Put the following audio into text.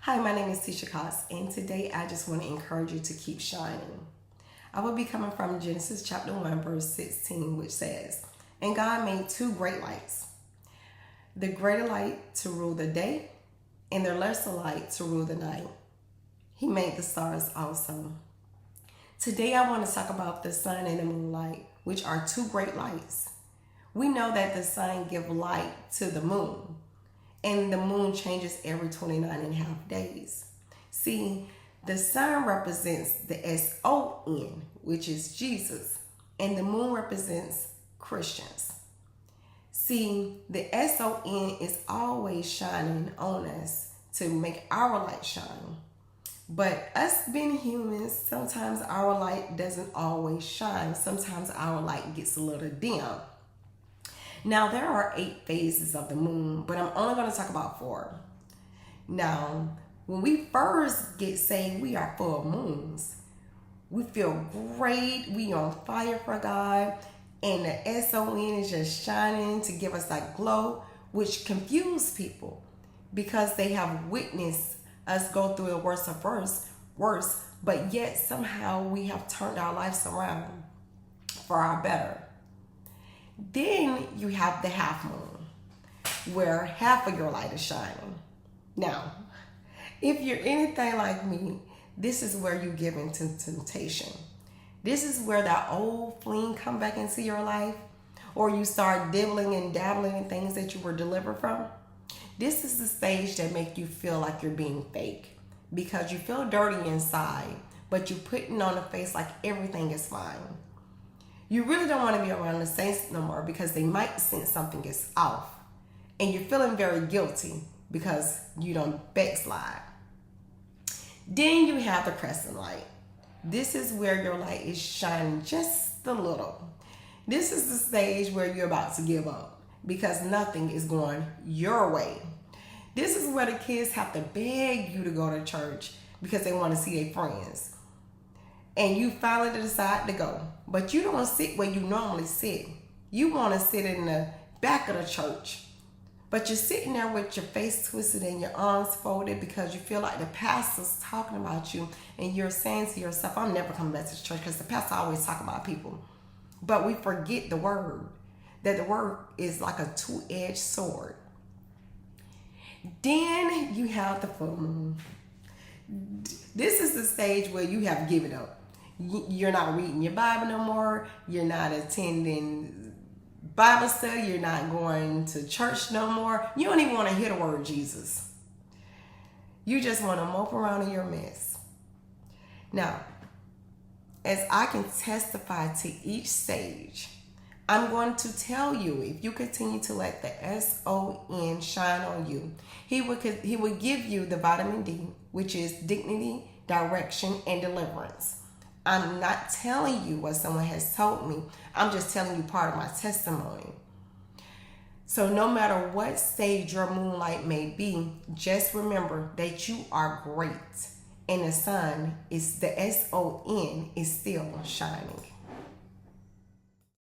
Hi, my name is Tisha Cox, and today I just want to encourage you to keep shining. I will be coming from Genesis chapter 1, verse 16, which says, "And God made two great lights, the greater light to rule the day, and the lesser light to rule the night. He made the stars also." Today I want to talk about the sun and the moonlight, which are two great lights. We know that the sun gives light to the moon, and the moon changes every 29 and a half days. See, the sun represents the S-O-N, which is Jesus, and the moon represents Christians. See, the S-O-N is always shining on us to make our light shine. But us being humans, sometimes our light doesn't always shine. Sometimes our light gets a little dim. Now, there are 8 phases of the moon, but I'm only going to talk about 4. Now, when we first get saved, we are full moons. We feel great. We on fire for God. And the SON is just shining to give us that glow, which confuses people because they have witnessed us go through the worst of worse, but yet somehow we have turned our lives around for our better. Then you have the half moon, where half of your light is shining. Now, if you're anything like me, this is where you give into temptation. This is where that old fling come back into your life, or you start dibbling and dabbling in things that you were delivered from. This is the stage that make you feel like you're being fake because you feel dirty inside, but you're putting on a face like everything is fine. You really don't want to be around the saints no more because they might sense something is off. And you're feeling very guilty because you don't backslide. Then you have the crescent light. This is where your light is shining just a little. This is the stage where you're about to give up because nothing is going your way. This is where the kids have to beg you to go to church because they want to see their friends. And you finally decide to go. But you don't sit where you normally sit. You want to sit in the back of the church. But you're sitting there with your face twisted and your arms folded because you feel like the pastor's talking about you. And you're saying to yourself, I'm never coming back to church because the pastor always talk about people. But we forget the word. That the word is like a two-edged sword. Then you have the full moon. This is the stage where you have given up. You're not reading your Bible no more. You're not attending Bible study. You're not going to church no more. You don't even want to hear the word Jesus. You just want to mope around in your mess. Now, as I can testify to each stage, I'm going to tell you, if you continue to let the SON shine on you, he will give you the vitamin D, which is dignity, direction, and deliverance. I'm not telling you what someone has told me. I'm just telling you part of my testimony. So no matter what stage your moonlight may be, just remember that you are great. And the sun is, the SON is still shining.